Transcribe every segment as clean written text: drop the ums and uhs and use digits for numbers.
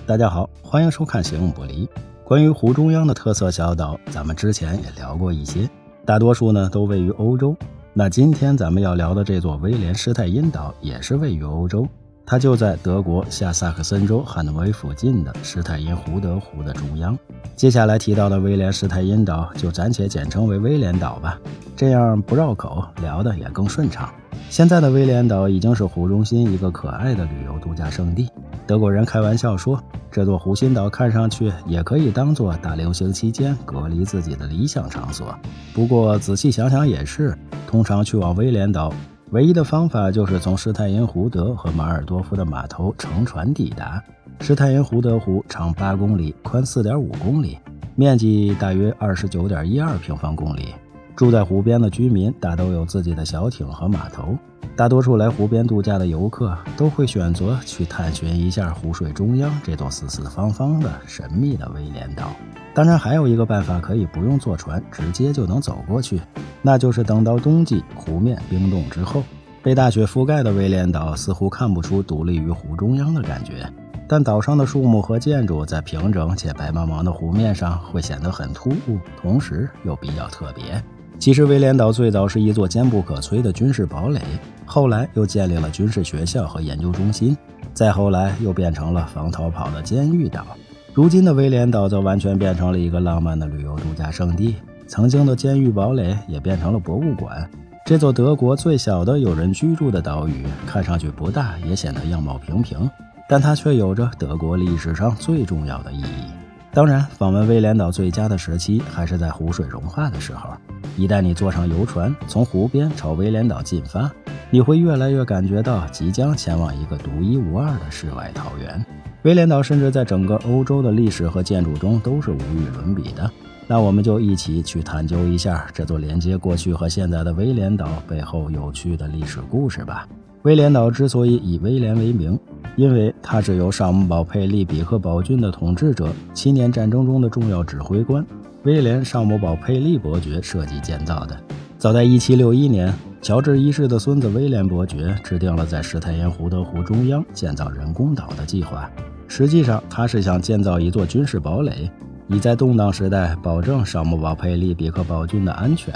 大家好，欢迎收看《形影不离》。关于湖中央的特色小岛，咱们之前也聊过一些，大多数呢都位于欧洲。那今天咱们要聊的这座威廉施泰因岛也是位于欧洲，它就在德国下萨克森州汉诺威附近的施泰因胡德湖的中央。接下来提到的威廉施泰因岛就暂且简称为威廉岛吧，这样不绕口，聊得也更顺畅。现在的威廉岛已经是湖中心一个可爱的旅游度假胜地。德国人开玩笑说，这座湖心岛看上去也可以当作大流行期间隔离自己的理想场所。不过仔细想想也是，通常去往威廉岛唯一的方法就是从施泰因胡德和马尔多夫的码头乘船抵达。施泰因胡德湖长8公里，宽4.5公里，面积大约29.12平方公里。住在湖边的居民大都有自己的小艇和码头，大多数来湖边度假的游客都会选择去探寻一下湖水中央这座四四方方的神秘的威廉岛。当然还有一个办法可以不用坐船，直接就能走过去，那就是等到冬季湖面冰冻之后，被大雪覆盖的威廉岛似乎看不出独立于湖中央的感觉，但岛上的树木和建筑在平整且白茫茫的湖面上会显得很突兀，同时又比较特别。其实威廉岛最早是一座坚不可摧的军事堡垒，后来又建立了军事学校和研究中心，再后来又变成了防逃跑的监狱岛。如今的威廉岛则完全变成了一个浪漫的旅游度假胜地，曾经的监狱堡垒也变成了博物馆。这座德国最小的有人居住的岛屿看上去不大，也显得样貌平平，但它却有着德国历史上最重要的意义。当然，访问威廉岛最佳的时期还是在湖水融化的时候。一旦你坐上游船，从湖边朝威廉岛进发，你会越来越感觉到即将前往一个独一无二的世外桃源。威廉岛甚至在整个欧洲的历史和建筑中都是无与伦比的。那我们就一起去探究一下这座连接过去和现在的威廉岛背后有趣的历史故事吧。威廉岛之所以以威廉为名，因为他是由尚姆堡佩利比克堡郡的统治者7年战争中的重要指挥官威廉·尚姆堡佩利伯爵设计建造的。早在1761年，乔治一世的孙子威廉伯爵制定了在施泰因胡德湖中央建造人工岛的计划。实际上，他是想建造一座军事堡垒，以在动荡时代保证尚姆堡佩利比克堡郡的安全。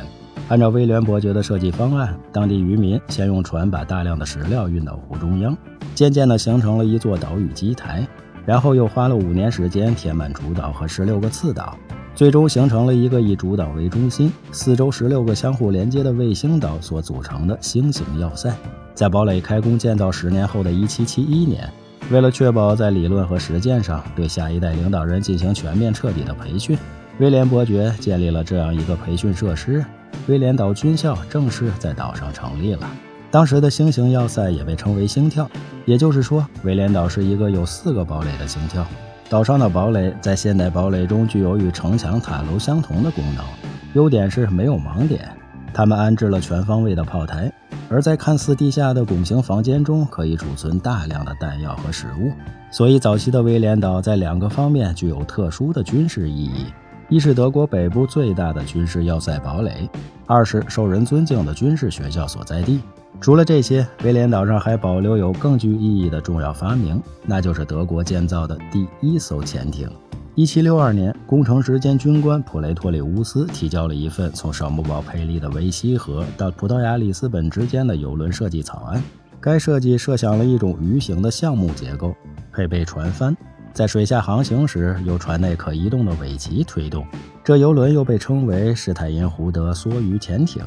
按照威廉伯爵的设计方案，当地渔民先用船把大量的石料运到湖中央，渐渐地形成了一座岛屿基台，然后又花了5年时间填满主岛和16个次岛，最终形成了一个以主岛为中心，四周16个相互连接的卫星岛所组成的星形要塞。在堡垒开工建造10年后的1771年，为了确保在理论和实践上对下一代领导人进行全面彻底的培训，威廉伯爵建立了这样一个培训设施，威廉岛军校正式在岛上成立了。当时的星形要塞也被称为星跳，也就是说，威廉岛是一个有4个堡垒的星跳。岛上的堡垒在现代堡垒中具有与城墙塔楼相同的功能，优点是没有盲点，它们安置了全方位的炮台，而在看似地下的拱形房间中可以储存大量的弹药和食物。所以早期的威廉岛在2个方面具有特殊的军事意义，一是德国北部最大的军事要塞堡垒，二是受人尊敬的军事学校所在地。除了这些，威廉岛上还保留有更具意义的重要发明，那就是德国建造的第1艘潜艇。1762年，工程师兼军官普雷托里乌斯提交了一份从尚姆堡佩利的维希河到葡萄牙里斯本之间的邮轮设计草案。该设计设想了一种鱼形的橡木结构，配备船帆，在水下航行时由船内可移动的尾鳍推动。这邮轮又被称为施泰因胡德梭鱼潜艇。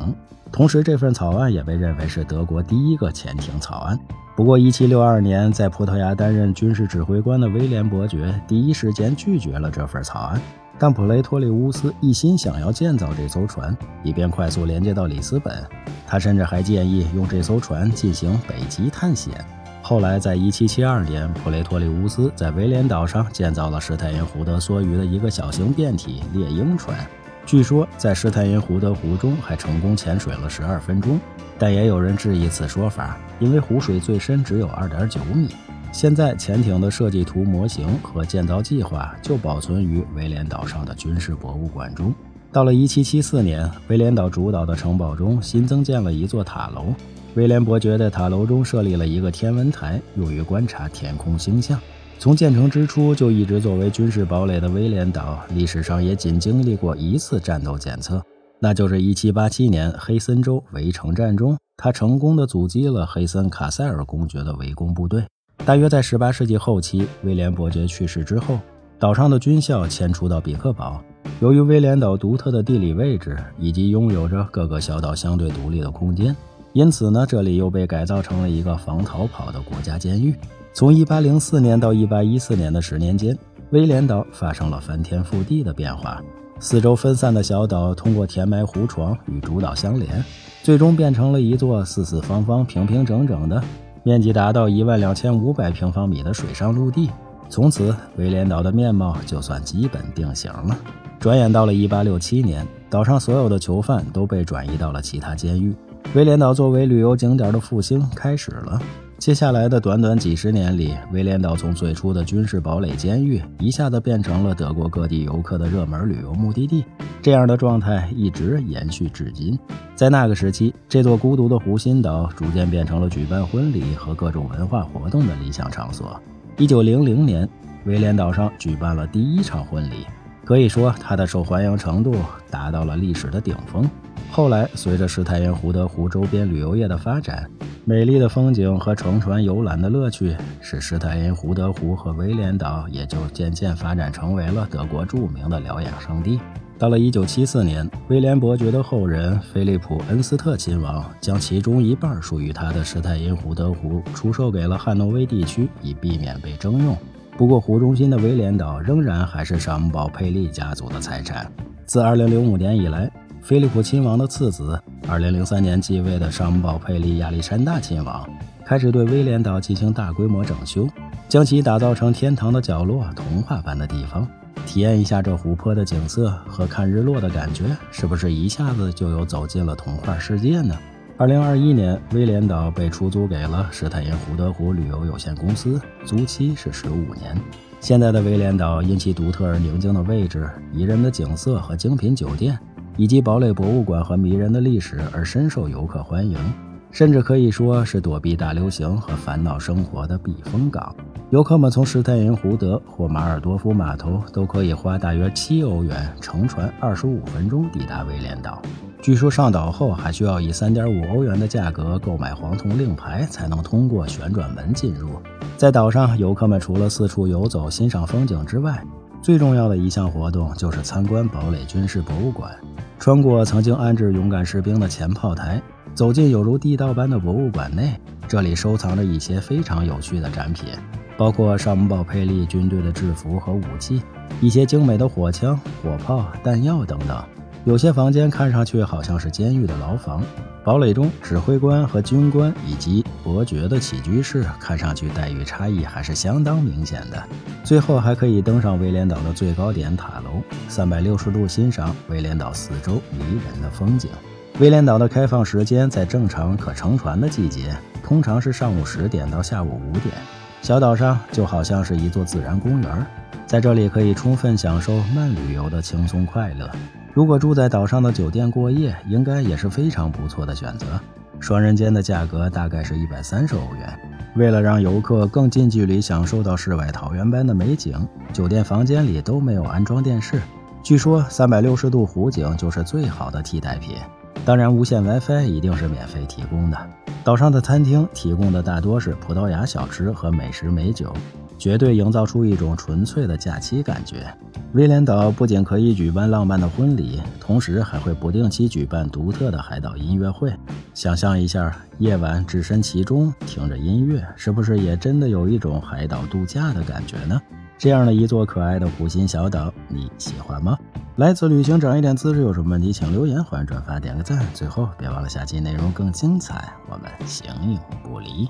同时，这份草案也被认为是德国第1个潜艇草案。不过1762年在葡萄牙担任军事指挥官的威廉伯爵第一时间拒绝了这份草案，但普雷托里乌斯一心想要建造这艘船，以便快速连接到里斯本。他甚至还建议用这艘船进行北极探险。后来在1772年，普雷托里乌斯在威廉岛上建造了施泰因胡德梭鱼的一个小型变体猎鹰船，据说在施泰因胡德湖中还成功潜水了12分钟，但也有人质疑此说法，因为湖水最深只有2.9米。现在潜艇的设计图模型和建造计划就保存于威廉岛上的军事博物馆中。到了1774年，威廉岛主岛的城堡中新增建了一座塔楼，威廉伯爵在塔楼中设立了一个天文台，用于观察天空星象。从建成之初就一直作为军事堡垒的威廉岛，历史上也仅经历过一次战斗检测，那就是1787年黑森州围城战中，他成功地阻击了黑森卡塞尔公爵的围攻部队。大约在18世纪后期，威廉伯爵去世之后，岛上的军校迁出到比克堡。由于威廉岛独特的地理位置以及拥有着各个小岛相对独立的空间，因此呢，这里又被改造成了一个防逃跑的国家监狱。从1804年到1814年的10年间，威廉岛发生了翻天覆地的变化。四周分散的小岛通过填埋湖床与主岛相连，最终变成了一座四四方方、平平整整的、面积达到12500平方米的水上陆地。从此，威廉岛的面貌就算基本定型了。转眼到了1867年，岛上所有的囚犯都被转移到了其他监狱，威廉岛作为旅游景点的复兴开始了。接下来的短短几十年里，威廉岛从最初的军事堡垒监狱一下子变成了德国各地游客的热门旅游目的地，这样的状态一直延续至今。在那个时期，这座孤独的湖心岛逐渐变成了举办婚礼和各种文化活动的理想场所。1900年，威廉岛上举办了第一场婚礼，可以说它的受欢迎程度达到了历史的顶峰。后来随着史泰因胡德湖周边旅游业的发展，美丽的风景和乘船游览的乐趣使史泰因胡德湖和威廉岛也就渐渐发展成为了德国著名的疗养胜地。到了1974年，威廉伯爵的后人菲利普·恩斯特亲王将其中一半属于他的史泰因胡德湖出售给了汉诺威地区，以避免被征用。不过湖中心的威廉岛仍然还是沙姆堡佩利家族的财产。自2005年以来，菲利普亲王的次子2003年继位的沙姆堡佩利亚历山大亲王开始对威廉岛进行大规模整修，将其打造成天堂的角落、童话般的地方。体验一下这湖泊的景色和看日落的感觉，是不是一下子就有走进了童话世界呢？2021年，威廉岛被出租给了史泰因胡德湖旅游有限公司，租期是15年。现在的威廉岛因其独特而宁静的位置、宜人的景色和精品酒店，以及堡垒博物馆和迷人的历史而深受游客欢迎，甚至可以说是躲避大流行和烦恼生活的避风港。游客们从史泰因胡德或马尔多夫码头都可以花大约7欧元乘船25分钟抵达威廉岛。据说上岛后还需要以3.5欧元的价格购买黄铜令牌才能通过旋转门进入。在岛上，游客们除了四处游走欣赏风景之外，最重要的一项活动就是参观堡垒军事博物馆。穿过曾经安置勇敢士兵的前炮台，走进有如地道般的博物馆内，这里收藏着一些非常有趣的展品，包括沙姆堡佩利军队的制服和武器，一些精美的火枪、火炮、弹药等等。有些房间看上去好像是监狱的牢房，堡垒中指挥官和军官以及伯爵的起居室看上去待遇差异还是相当明显的。最后还可以登上威廉岛的最高点塔楼，360度欣赏威廉岛四周迷人的风景。威廉岛的开放时间在正常可乘船的季节，通常是上午10点到下午5点。小岛上就好像是一座自然公园，在这里可以充分享受慢旅游的轻松快乐。如果住在岛上的酒店过夜，应该也是非常不错的选择。双人间的价格大概是130欧元。为了让游客更近距离享受到世外桃源般的美景，酒店房间里都没有安装电视。据说360度湖景就是最好的替代品。当然，无线 WiFi 一定是免费提供的。岛上的餐厅提供的大多是葡萄牙小吃和美食美酒，绝对营造出一种纯粹的假期感觉。威廉岛不仅可以举办浪漫的婚礼，同时还会不定期举办独特的海岛音乐会。想象一下，夜晚置身其中，听着音乐，是不是也真的有一种海岛度假的感觉呢？这样的一座可爱的湖心小岛，你喜欢吗？来自旅行长一点姿势，有什么问题请留言，欢迎转发点个赞。最后别忘了下期内容更精彩，我们形影不离。